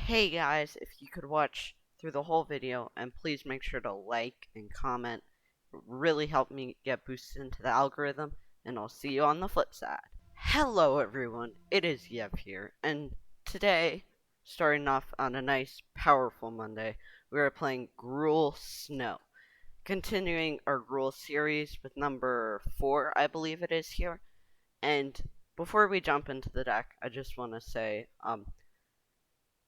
Hey guys, if you could watch through the whole video, and please make sure to like and comment. It really helped me get boosted into the algorithm, and I'll see you on the flip side. Hello everyone, it is Yev here, and today, starting off on a nice, powerful Monday, we are playing Gruul Snow. Continuing our Gruul series with number 4, I believe it is here. And before we jump into the deck, I just want to say,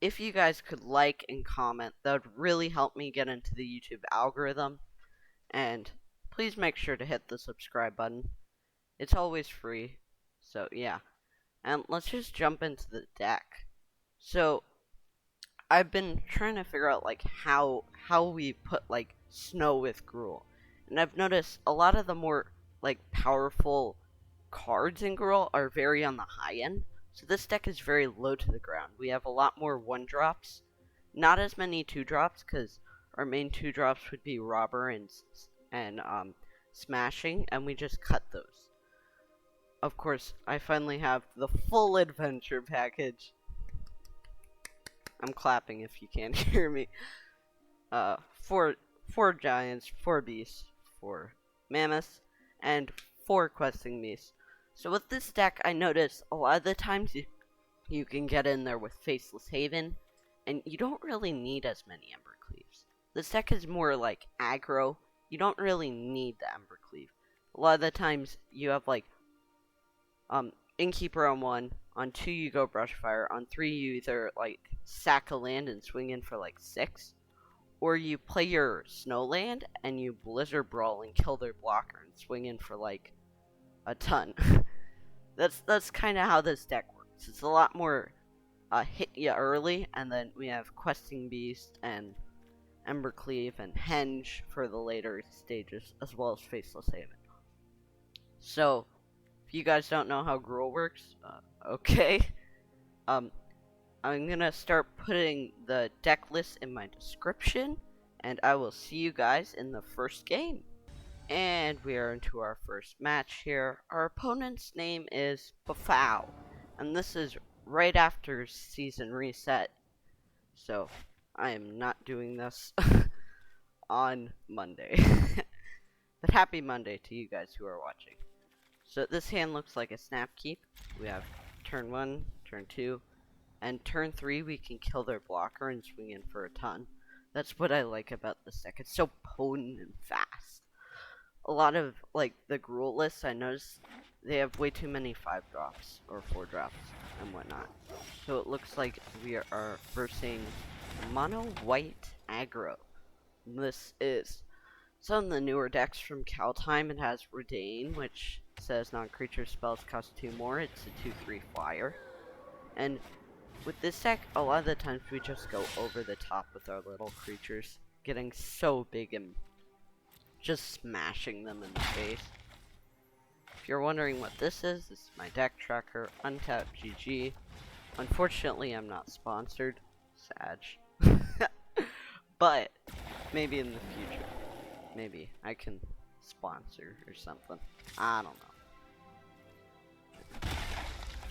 if you guys could like and comment, that would really help me get into the YouTube algorithm. And please make sure to hit the subscribe button. It's always free. So yeah. And let's just jump into the deck. So I've been trying to figure out like how we put like snow with Gruul. And I've noticed a lot of the more like powerful cards in Gruul are very on the high end. So this deck is very low to the ground. We have a lot more 1-drops. Not as many 2-drops, because our main 2-drops would be Robber and Smashing, and we just cut those. Of course, I finally have the full adventure package. I'm clapping if you can't hear me. Four giants, 4 beasts, 4 mammoths, and 4 questing beasts. So with this deck, I notice a lot of the times you can get in there with Faceless Haven, and you don't really need as many Ember Cleaves. This deck is more like aggro. You don't really need the Ember Cleave. A lot of the times you have like Innkeeper on 1, on 2 you go Brushfire, on 3 you either like sack a land and swing in for like 6, or you play your Snow land and you Blizzard Brawl and kill their blocker and swing in for like a ton. That's kind of how this deck works. It's a lot more hit ya early, and then we have Questing Beast and Embercleave and Henge for the later stages, as well as Faceless Haven. So, if you guys don't know how Gruul works, okay. I'm gonna start putting the deck list in my description, and I will see you guys in the first game. And we are into our first match here. Our opponent's name is Bafau, and this is right after season reset, so I am not doing this on Monday. But happy Monday to you guys who are watching. So this hand looks like a snap keep. We have turn 1, turn 2, and turn 3 we can kill their blocker and swing in for a ton. That's what I like about this deck. It's so potent and fast. A lot of like the Gruul lists, I noticed they have way too many 5-drops or 4-drops and whatnot. So it looks like we are versing mono white aggro. This is some of the newer decks from Kaltime. It has Redain, which says non-creature spells cost 2 more. It's a 2/3 flyer. And with this deck, a lot of the times we just go over the top with our little creatures, getting so big and just smashing them in the face. If you're wondering what this is my deck tracker, Untapped GG. Unfortunately, I'm not sponsored. Sag. But maybe in the future, maybe I can sponsor or something. I don't know.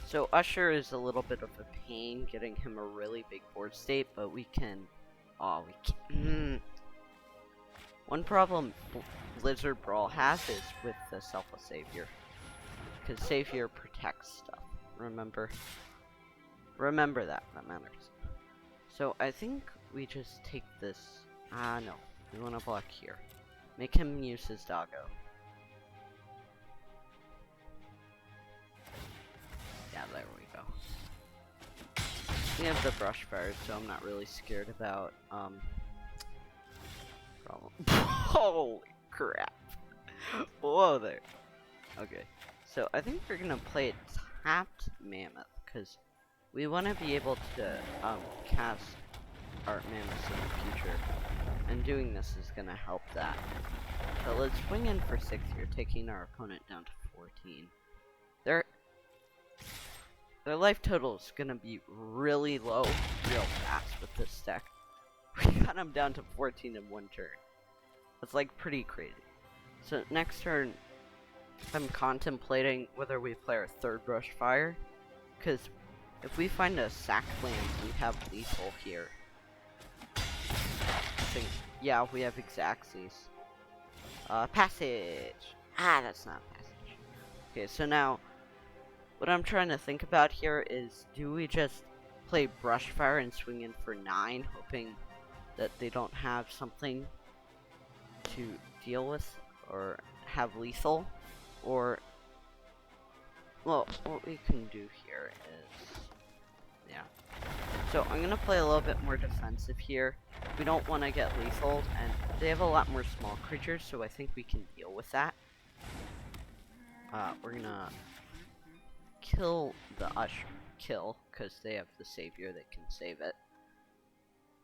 So Usher is a little bit of a pain, getting him a really big board state, but we can. Oh, we can. One problem Blizzard Brawl has is with the Selfless Savior, because Savior protects stuff. Remember that matters. So I think we just take this. No, we want to block here. Make him use his doggo. Yeah, there we go. We have the Brushfire, so I'm not really scared about problem. Holy crap. Whoa there. Okay, so I think we're gonna play a tapped Mammoth, because we want to be able to cast our Mammoths in the future, and doing this is gonna help that. So let's swing in for 6 here, taking our opponent down to 14. Their life total is gonna be really low, real fast with this deck. We got him down to 14 in 1 turn. That's like pretty crazy. So next turn, I'm contemplating whether we play our 3rd Brushfire, because If we find a sack land, we have lethal here. I think, yeah, we have Exacxies. Passage! Ah, that's not passage. Okay, so now, what I'm trying to think about here is, do we just play Brushfire and swing in for 9, hoping that they don't have something to deal with, or have lethal? Or, well, what we can do here is, yeah. So I'm gonna play a little bit more defensive here. We don't want to get lethal, and they have a lot more small creatures, so I think we can deal with that. We're gonna kill the kill, because they have the savior that can save it.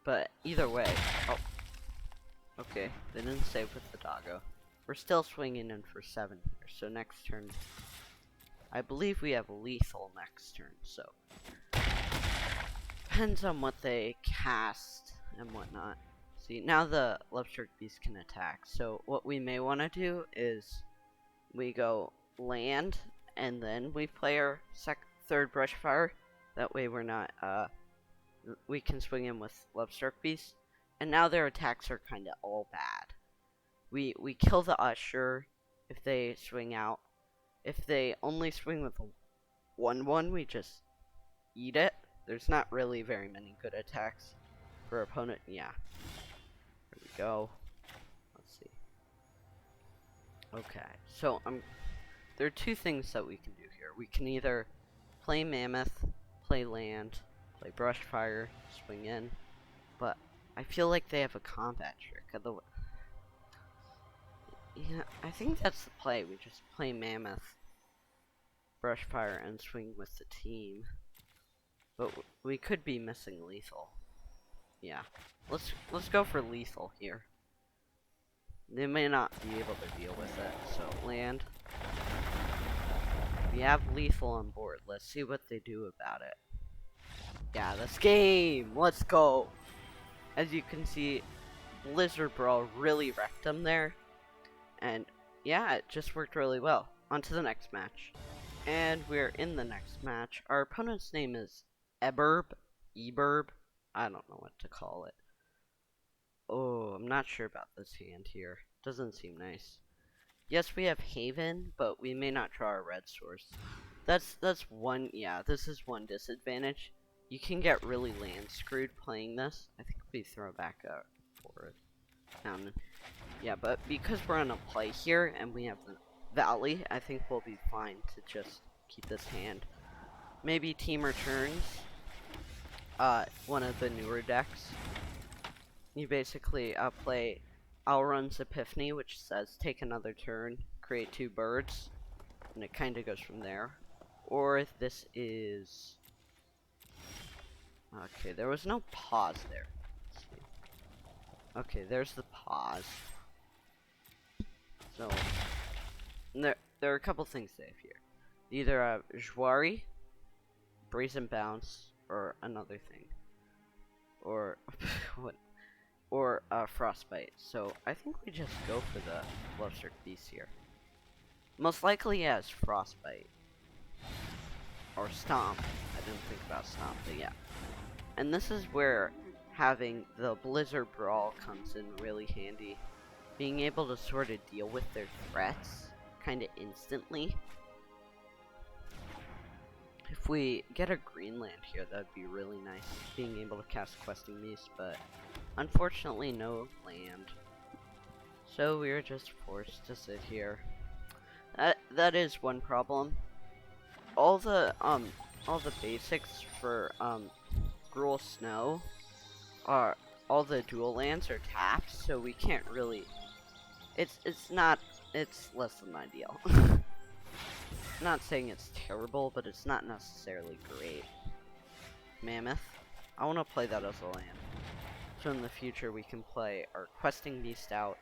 But either way, oh, okay, they didn't save with the doggo. We're still swinging in for 7 here, so next turn, I believe we have lethal next turn, so depends on what they cast and whatnot. See, now the Lovestruck Beast can attack, so what we may want to do is we go land, and then we play our third Brushfire. That way we're not, we can swing in with Lovestruck Beast. And now their attacks are kind of all bad. We kill the Usher if they swing out. If they only swing with a 1/1, we just eat it. There's not really very many good attacks for opponent. Yeah. There we go. Let's see. Okay, so there are 2 things that we can do here. We can either play Mammoth, play land, play Brushfire, swing in, but I feel like they have a combat trick. Otherwise, yeah, I think that's the play. We just play Mammoth, Brushfire, and swing with the team. But we could be missing lethal. Yeah, let's go for lethal here. They may not be able to deal with it, so land. We have lethal on board. Let's see what they do about it. Yeah, this game! Let's go! As you can see, Blizzard Brawl really wrecked them there. And yeah, it just worked really well. On to the next match. And we're in the next match. Our opponent's name is Eberb. I don't know what to call it. Oh, I'm not sure about this hand here. Doesn't seem nice. Yes, we have Haven, but we may not draw a red source. That's one, yeah, this is one disadvantage. You can get really land screwed playing this. I think we throw back forward. Yeah, but because we're on a play here and we have the Valley, I think we'll be fine to just keep this hand. Maybe Team Returns, one of the newer decks. You basically play Alrun's Epiphany, which says take another turn, create 2 birds, and it kind of goes from there. Or if this is... Okay, there was no pause there. Let's see. Okay, there's the pause. So, there are a couple things they have here. Either Jouari, Brazen Bounce, or another thing. Or, what? Or Frostbite. So, I think we just go for the Lovestruck Beast here. Most likely, yes, Frostbite. Or Stomp. I didn't think about Stomp, but yeah. And this is where having the Blizzard Brawl comes in really handy. Being able to sort of deal with their threats kind of instantly. If we get a green land here, that'd be really nice. Being able to cast Questing Beast, but unfortunately no land. So we're just forced to sit here. That is one problem. All the basics for Gruul Snow are all the dual lands are tapped, so we can't really. It's less than ideal. I'm not saying it's terrible, but it's not necessarily great. Mammoth. I want to play that as a land. So in the future we can play our Questing Beast out.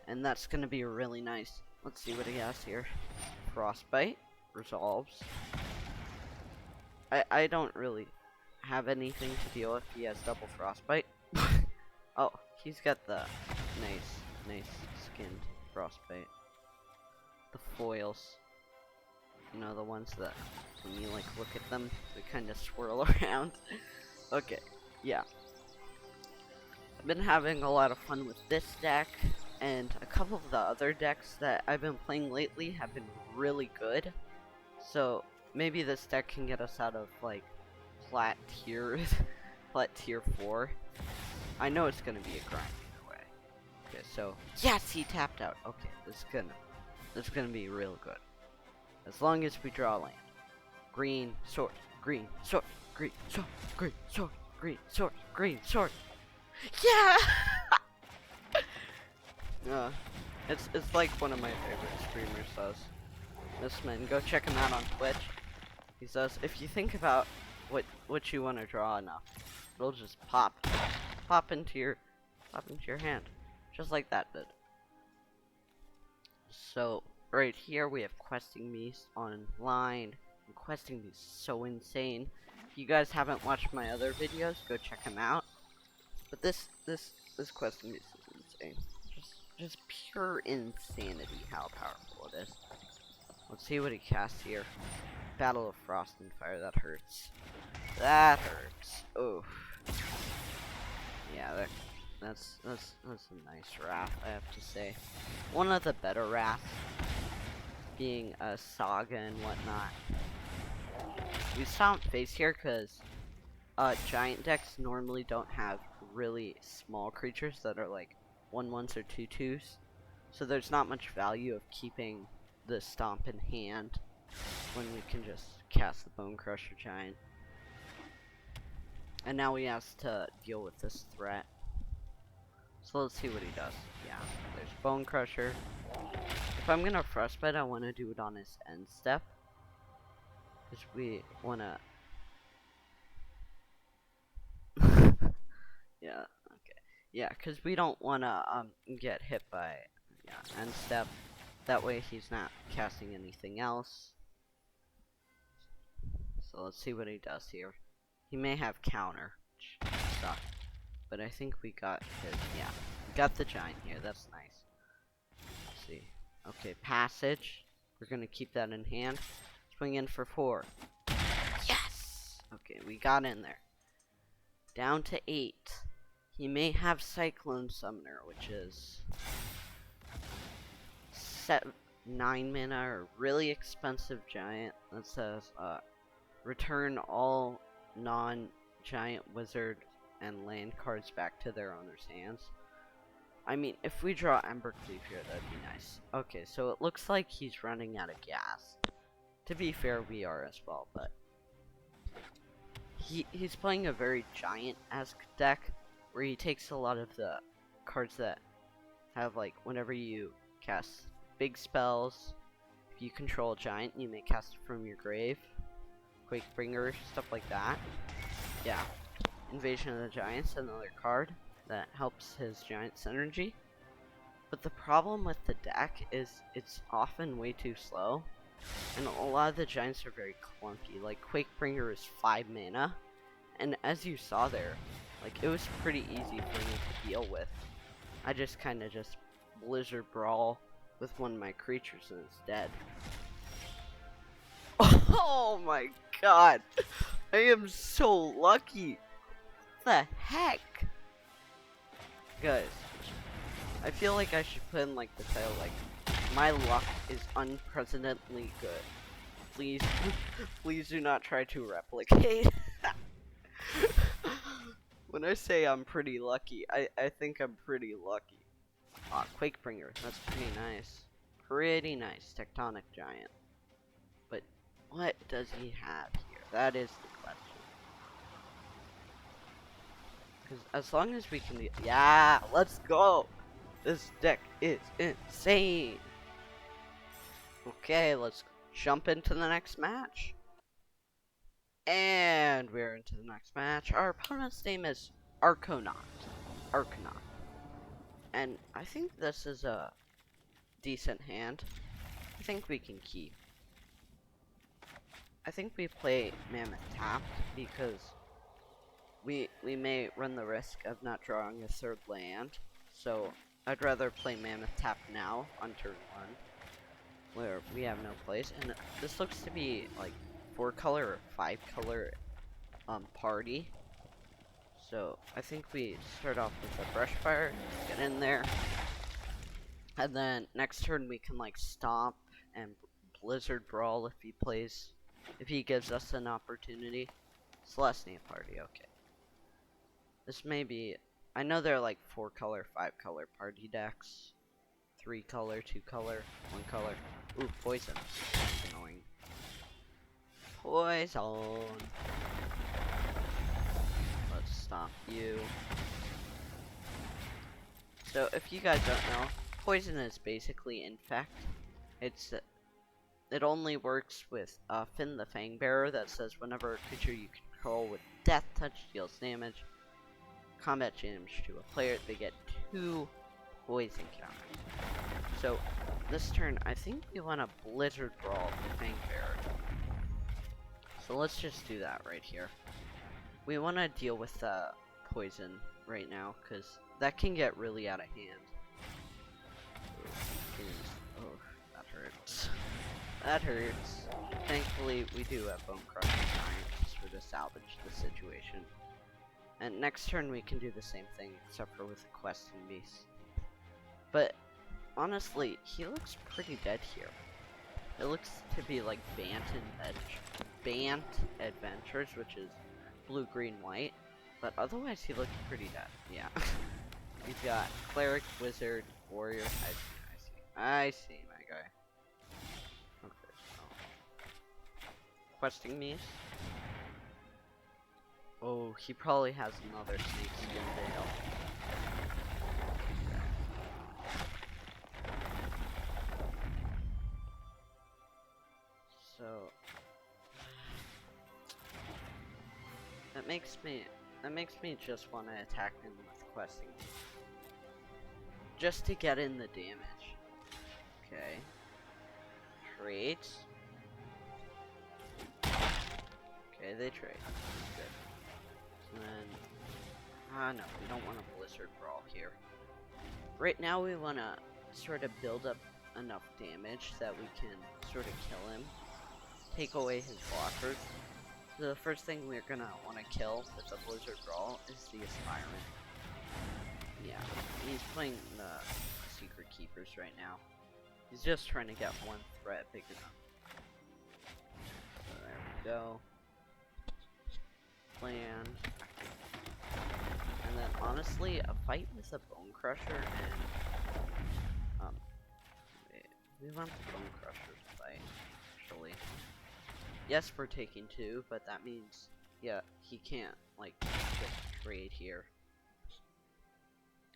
And that's going to be really nice. Let's see what he has here. Frostbite. Resolves. I don't really have anything to deal with. He has double Frostbite. Oh, he's got the nice skinned Frostbite. The foils. You know, the ones that when you like look at them, they kind of swirl around. Okay, yeah. I've been having a lot of fun with this deck, and a couple of the other decks that I've been playing lately have been really good. So maybe this deck can get us out of like plat tier, plat tier 4. I know it's gonna be a grind either way. Okay, so yes, he tapped out. Okay, this is gonna be real good. As long as we draw land. Green sword, green sword, green sword, green sword, green sword, green sword. Yeah. It's like one of my favorite streamers does. This man, go check him out on Twitch. He says if you think about what you want to draw enough, it'll just pop into your hand, just like that did. So right here we have questing me online. And questing me is so insane. If you guys haven't watched my other videos, go check them out. But this questing me is insane. Just pure insanity how powerful it is. Let's see what he casts here. Battle of Frost and Fire. That hurts. That hurts. Oof. Yeah, that's a nice wrath, I have to say. One of the better wraths, being a Saga and whatnot. We stomp face here because giant decks normally don't have really small creatures that are like 1/1s or 2/2s, so there's not much value of keeping the stomp in hand when we can just cast the Bone Crusher Giant. And now he has to deal with this threat. So let's see what he does. Yeah, there's Bone Crusher. If I'm gonna Frostbite, I want to do it on his end step, because we wanna. Yeah. Okay. Yeah, because we don't wanna get hit by end step. That way he's not casting anything else. So let's see what he does here. He may have counter, which sucks. But I think we got his, yeah. We got the giant here, that's nice. Let's see. Okay, passage. We're gonna keep that in hand. Swing in for 4. Yes! Okay, we got in there. Down to 8. He may have Cyclone Summoner, which is 9 mana, or really expensive giant that says, return all non-giant wizard and land cards back to their owner's hands. I mean, if we draw Embercleave here, that'd be nice. Okay, so it looks like he's running out of gas. To be fair, we are as well, but he's playing a very giant-esque deck, where he takes a lot of the cards that have, like, whenever you cast big spells, if you control a giant, you may cast it from your grave. Quakebringer, stuff like that. Yeah. Invasion of the Giants, another card that helps his Giant's energy. But the problem with the deck is it's often way too slow, and a lot of the Giants are very clunky. Like, Quakebringer is 5 mana, and as you saw there, like, it was pretty easy for me to deal with. I just kind of just Blizzard Brawl with one of my creatures and it's dead. Oh my god! I am so lucky! What the heck? Guys, I feel like I should put in like the title, like, my luck is unprecedentedly good. Please, please do not try to replicate. When I say I'm pretty lucky, I think I'm pretty lucky. Ah, Quakebringer, that's pretty nice. Pretty nice, Tectonic Giant. But what does he have here? That is the question. Because as long as we can, yeah, let's go. This deck is insane. Okay, let's jump into the next match. And we're into the next match. Our opponent's name is Arconaut. And I think this is a decent hand. I think we can keep. I think we play Mammoth tapped because we may run the risk of not drawing a third land. So I'd rather play Mammoth tapped now on turn 1. where we have no place, and this looks to be like 4-color or 5-color party. So I think we start off with a brush fire, get in there, and then next turn we can like stomp and blizzard brawl if he gives us an opportunity. Celestia party, okay. This may be, I know they're like 4-color, 5-color party decks. 3-color, 2-color, 1-color. Ooh, poison. That's annoying. Poison. Let's stomp you. So, if you guys don't know, poison is basically infect. It only works with Finn the Fangbearer that says whenever a creature you control with Death Touch deals damage, combat damage to a player, they get 2 poison counters. So, this turn, I think we want to Blizzard Brawl the Fangbearer. So let's just do that right here. We want to deal with poison right now, because that can get really out of hand. Oh, that hurts. That hurts. Thankfully, we do have Bone Crushing Giant just for to salvage the situation. And next turn we can do the same thing, except for with the Questing Beast. But honestly, he looks pretty dead here. It looks to be like Bant Adventures, which is blue, green, white. But otherwise, he looks pretty dead. Yeah. He's got Cleric, Wizard, Warrior. I see, my guy. Okay, so. Questing Beast. Oh, he probably has another Snakeskin Veil. So that makes me just want to attack him with Questing Beast. Just to get in the damage. Okay. Traits. Okay, they trade. Good. And then, no, we don't want a Blizzard Brawl here. Right now we want to sort of build up enough damage that we can sort of kill him. Take away his blockers. So the first thing we're going to want to kill with the Blizzard Brawl is the Aspirant. Yeah, he's playing the Secret Keepers right now. He's just trying to get one threat big enough. So there we go. Land. And then honestly, a fight with a Bone Crusher and we want the Bone Crusher to fight, actually. Yes, we're taking 2, but that means he can't like just trade here.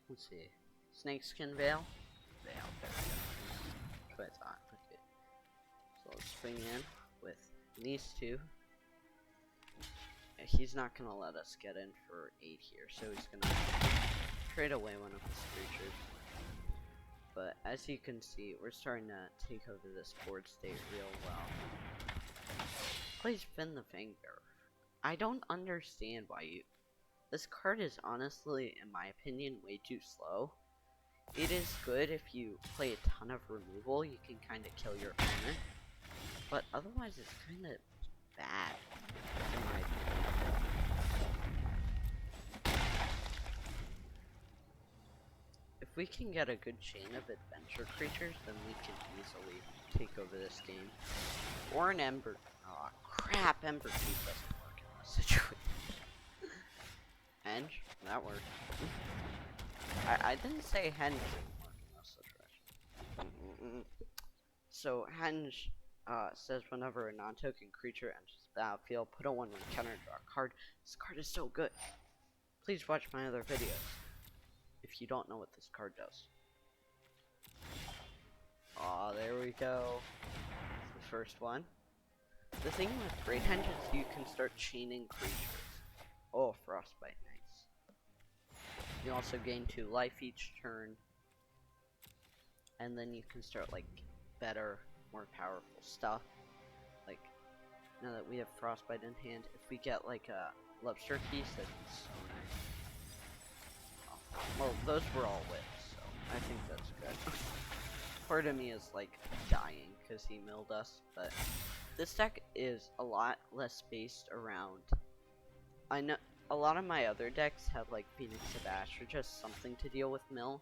Let's see. Snakeskin Veil? Veil, there we go. That's what I thought. Okay. So let's swing in with these 2. He's not gonna let us get in for 8 here, so he's gonna trade away one of his creatures. But as you can see, we're starting to take over this board state real well. Plays Finn the Fangbearer. I don't understand why you... This card is honestly, in my opinion, way too slow. It is good if you play a ton of removal, you can kind of kill your opponent. But otherwise, it's kind of bad, in my opinion. If we can get a good chain of adventure creatures, then we can easily take over this game. Or an Ember. Aw, crap, Ember Cube doesn't work in this situation. Henge? That worked. I didn't say Henge didn't work in this situation. So, Henge says whenever a non-token creature enters the battlefield, put a 1/1 counter, draw a card. This card is so good. Please watch my other videos if you don't know what this card does. Aw, there we go. That's the first one. The thing with Great Henge is you can start chaining creatures. Oh, Frostbite, nice. You also gain 2 life each turn. And then you can start, like, better, more powerful stuff. Like, now that we have Frostbite in hand, if we get, like, a Lobster Piece, that'd be so nice. Oh, well, those were all whips, so I think that's good. part of me is like dying because he milled us, but this deck is a lot less based around. I know a lot of my other decks have like Phoenix of Ash or just something to deal with mill,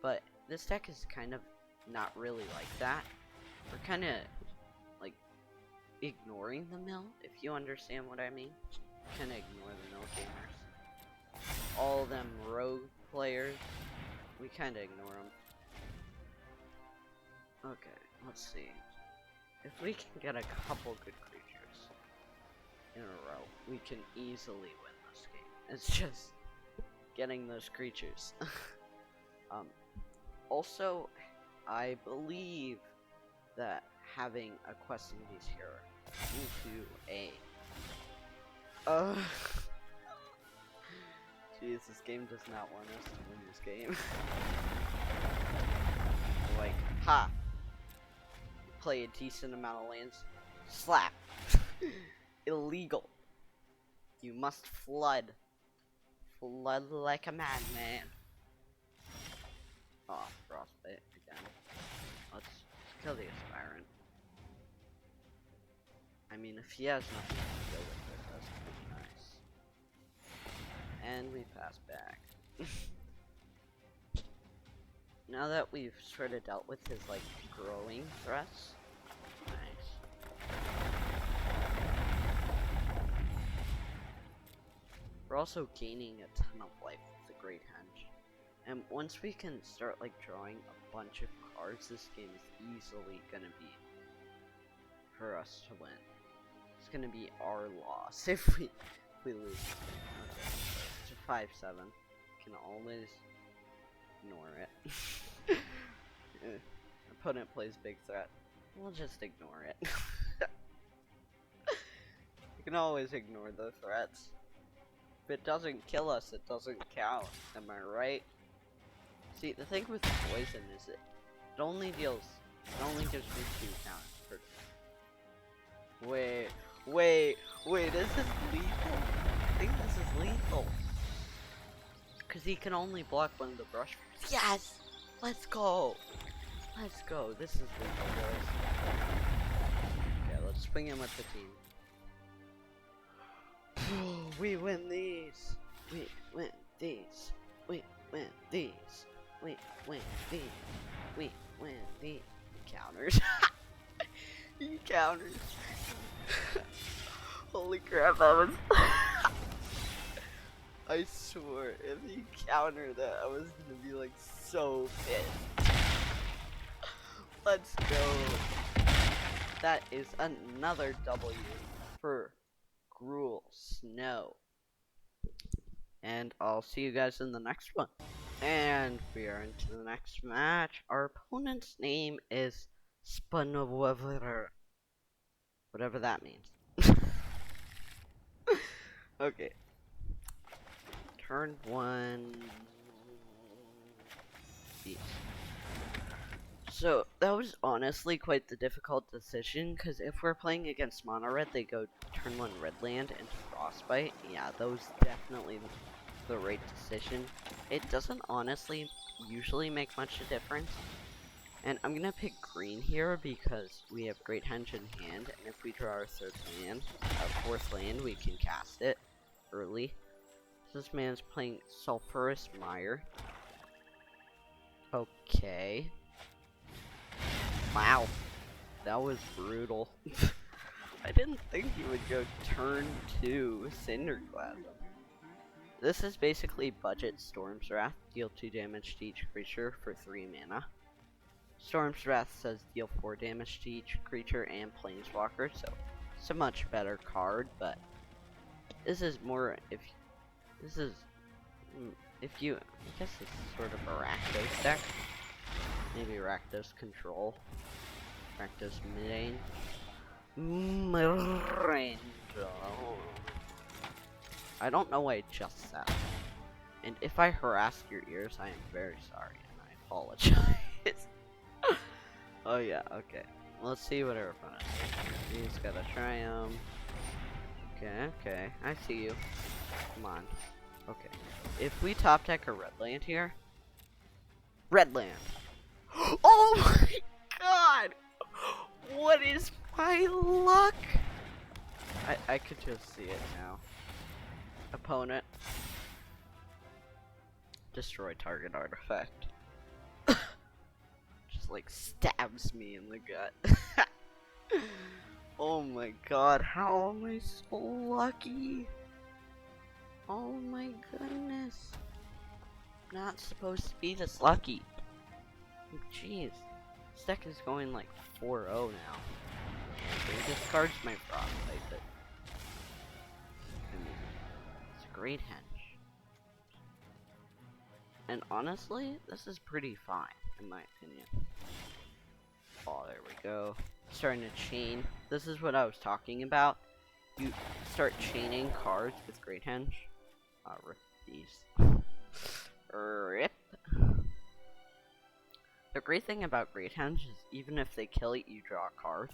but this deck is kind of not really like that. We're kind of like ignoring the mill, if you understand what I mean. Kind of ignore the mill gamers. All them rogue players, we kind of ignore them. Okay, let's see. If we can get a couple good creatures in a row, we can easily win this game. It's just getting those creatures. Also, I believe that having a questing beast here into a jeez, this game does not want us to win this game. Like, ha! Play a decent amount of lands. Slap! Illegal. You must flood. Flood like a madman. Oh, frostbite again. Let's kill the aspirant. I mean, if he has nothing to deal with it, that's pretty nice. And we pass back. Now that we've sort of dealt with his, like, growing threats. Nice. We're also gaining a ton of life with the Great Henge. And once we can start, like, drawing a bunch of cards, this game is easily gonna be for us to win. It's gonna be our loss if we lose this game. Okay, so it's a 5-7. Can always ignore it. Opponent plays big threat. We'll just ignore it. You can always ignore the threats. If it doesn't kill us, it doesn't count. Am I right? See, the thing with poison is it only gives me 2 counters per. Wait, this is lethal. I think this is lethal. Cause he can only block one of the brush fires. Yes! Let's go! Let's go. This is lethal, boys. Okay, let's swing in with the team. We win these. We win these. We win these. We win these. We win these. Counters. He counters. Holy crap, I was. I swear, if he countered that, I was gonna be like so pissed. Let's go. That is another W for Gruul Snow. And I'll see you guys in the next one. And we are into the next match. Our opponent's name is Spanover. Whatever that means. Okay. Turn 1. Beast. So, that was honestly quite the difficult decision, because if we're playing against Mono Red, they go turn 1 red land into Frostbite. Yeah, that was definitely the right decision. It doesn't honestly usually make much a difference. And I'm gonna pick green here because we have Great Henge in hand, and if we draw our fourth land, we can cast it early. This man's playing Sulphurous Mire. Okay. Wow. That was brutal. I didn't think he would go turn 2 Cinderclasm. This is basically budget Storm's Wrath. Deal 2 damage to each creature for 3 mana. Storm's Wrath says deal 4 damage to each creature and Planeswalker, so it's a much better card, but this is more I guess it's sort of a Rakdos deck. Maybe Rakdos Control. Rakdos Mid-Lane. I don't know why I just said. And if I harassed your ears, I am very sorry, and I apologize. Oh yeah, okay. Let's see what our opponent has. He's got a Triumph. Okay, I see you. Come on. Okay. If we top deck a red land here. Red land! Oh my god! What is my luck? I could just see it now. Opponent. Destroy target artifact. Just like stabs me in the gut. Oh my god, how am I so lucky? Oh my goodness. I'm not supposed to be this lucky. Jeez. This deck is going like 4-0 now. So he discards my frostbite, but I mean, it's a great henge. And honestly, this is pretty fine, in my opinion. Oh, there we go. Starting to chain. This is what I was talking about. You start chaining cards with Great Henge. Rip these. Rip. The great thing about Great Henge is even if they kill it, you draw a card.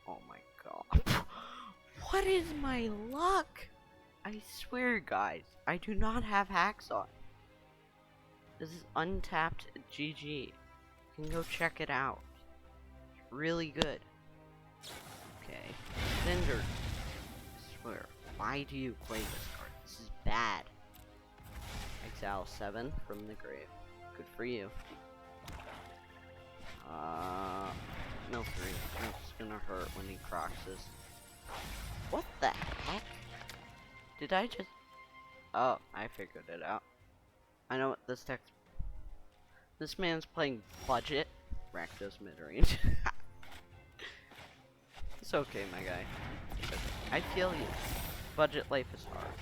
Oh my god. What is my luck? I swear, guys, I do not have hacks on. This is untapped GG. You can go check it out. It's really good. Okay. Cinder. I swear. Why do you play this card? This is bad. Exile 7 from the grave. Good for you. No 3. That's gonna hurt when he croxes. What the heck? Did I just... Oh, I figured it out. I know what this deck's... This man's playing budget. Rakdos midrange. It's okay, my guy. I feel you. Budget life is hard.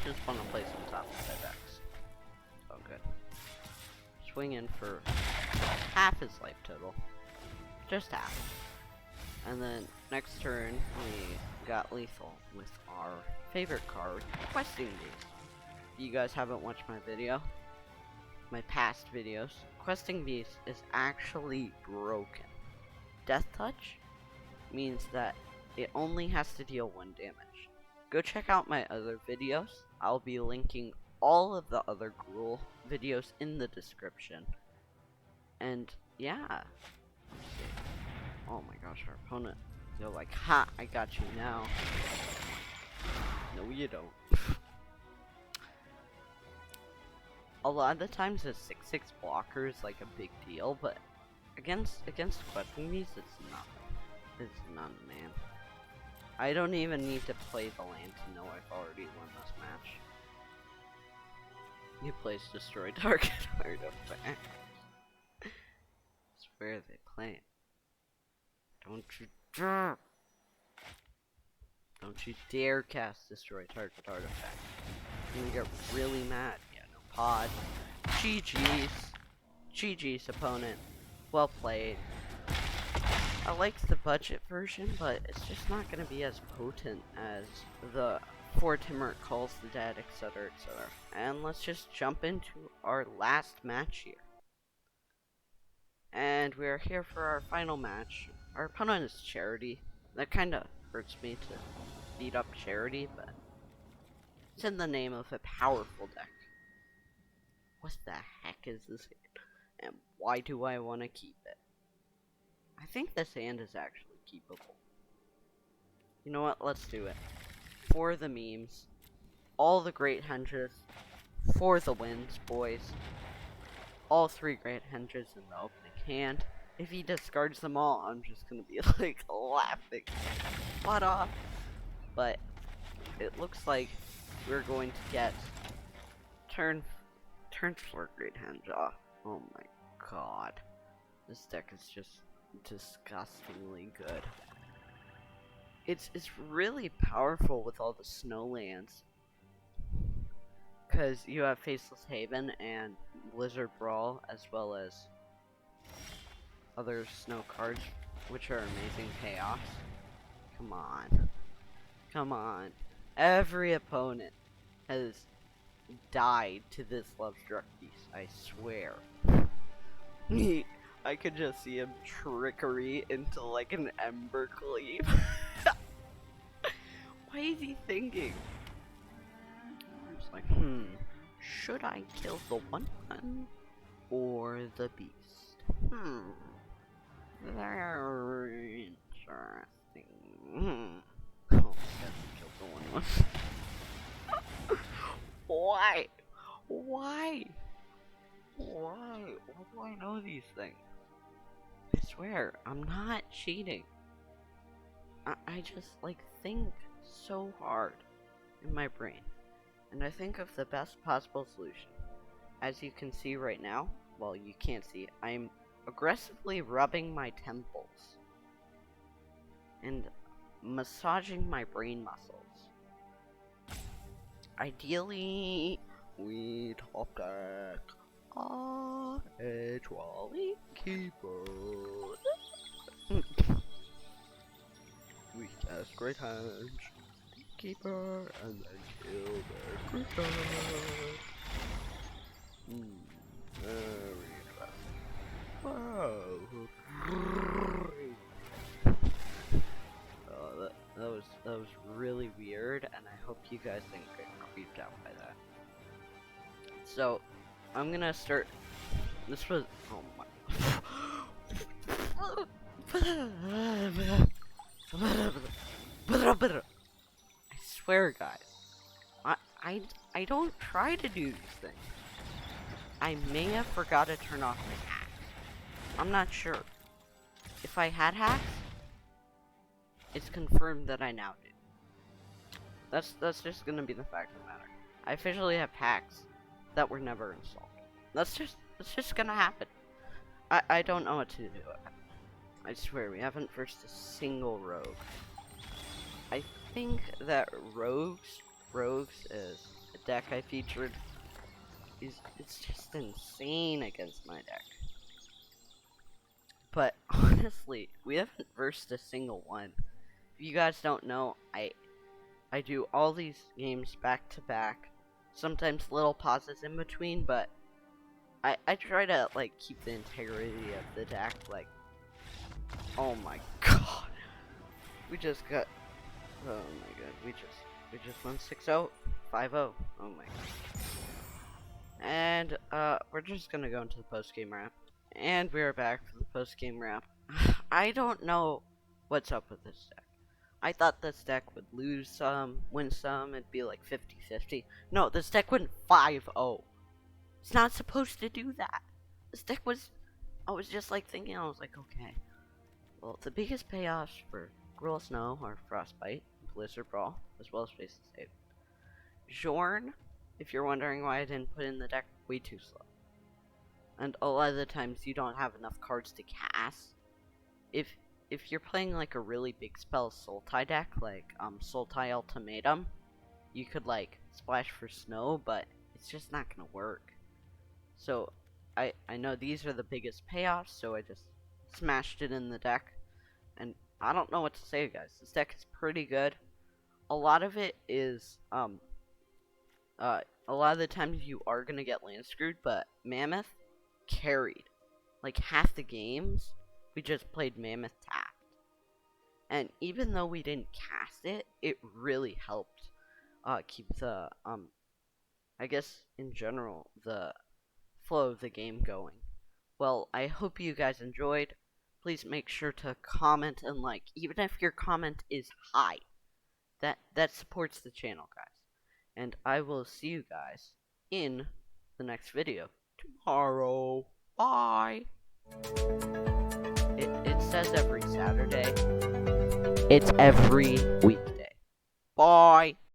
Just want to play some top 5 decks. Oh, good. Swing in for half his life total. Just half. And then next turn, we got lethal with our favorite card, Questing Beast. If you guys haven't watched my video, my past videos, Questing Beast is actually broken. Death Touch means that it only has to deal 1 damage. Go check out my other videos. I'll be linking all of the other Gruul videos in the description. And yeah. Oh my gosh, our opponent. They're like, ha, I got you now. No, you don't. A lot of the times a 6/6 blocker is like a big deal, but against Questing Beast, it's nothing. It's none, man. I don't even need to play the land to know I've already won this match. He plays destroy target artifact. That's where they play. Don't you dare cast destroy target artifact. I'm gonna get really mad. Yeah, no pod. GG's. GG's, opponent. Well played. I like the budget version, but it's just not gonna be as potent as the For Timur Calls the Dead, etc., etc. And let's just jump into our last match here. And we are here for our final match. Our opponent is Charity. That kinda hurts me to beat up Charity, but it's in the name of a powerful deck. What the heck is this hand? And why do I want to keep it? I think this hand is actually keepable. You know what? Let's do it. For the memes. All the great henges. For the wins, boys. All 3 great henges in the opening hand. If he discards them all, I'm just gonna be like laughing butt off. But it looks like we're going to get turn 4 great henge off. Oh my god. This deck is just disgustingly good. It's really powerful with all the snow lands. Because you have Faceless Haven and Blizzard Brawl, as well as other snow cards, which are amazing chaos. Come on. Come on. Every opponent has died to this Lovestruck Beast, I swear. I could just see him trickery into like an Ember Cleave. What is he thinking? I'm just like, should I kill the 1/1? or the beast? Very interesting. Oh, I killed the one. Why? Why? Why? Why do I know these things? I swear, I'm not cheating. I just, like, think so hard in my brain. And I think of the best possible solution. As you can see right now, well, you can't see, I'm aggressively rubbing my temples. And massaging my brain muscles. Ideally, we top deck a trolley keeper. We cast great hands, keeper, and then kill their creature. Very interesting. Wow. That was really weird, and I hope you guys didn't get creeped out by that. So, I'm gonna start. This was. Oh my. I swear, guys. I don't try to do these things. I may have forgot to turn off my hacks. I'm not sure. If I had hacks, it's confirmed that I now do. That's just gonna be the fact of the matter. I officially have hacks that were never installed. That's just gonna happen. I don't know what to do. I swear we haven't versed a single rogue. I think that rogues is a deck I featured. It's just insane against my deck. But honestly, we haven't versed a single one. If you guys don't know, I do all these games back to back. Sometimes little pauses in between, but I try to like keep the integrity of the deck. Like, oh my god, we just got. Oh my god, we just won 6-0, 5-0. Oh my god. And we're just gonna go into the post game wrap, and we are back for the post game wrap. I don't know what's up with this deck. I thought this deck would lose some, win some, it'd be like 50-50. No, this deck went 5-0. It's not supposed to do that. This deck was, I was just like thinking, I was like, okay. Well, the biggest payoffs for Gruul Snow are Frostbite, Blizzard Brawl, as well as Space and Save. Jorn, if you're wondering why I didn't put in the deck, way too slow. And a lot of the times you don't have enough cards to cast. If you're playing like a really big spell Sultai deck, like Sultai Ultimatum, you could like splash for snow, but it's just not gonna work. So I know these are the biggest payoffs, so I just smashed it in the deck. And I don't know what to say, guys. This deck is pretty good. A lot of it is a lot of the times you are gonna get land screwed, but Mammoth carried. Like half the games we just played Mammoth tapped. And even though we didn't cast it, it really helped keep the I guess in general the flow of the game going. Well, I hope you guys enjoyed. Please make sure to comment and like, even if your comment is high. That supports the channel, guys. And I will see you guys in the next video tomorrow. Bye. It says every Saturday. It's every weekday. Bye.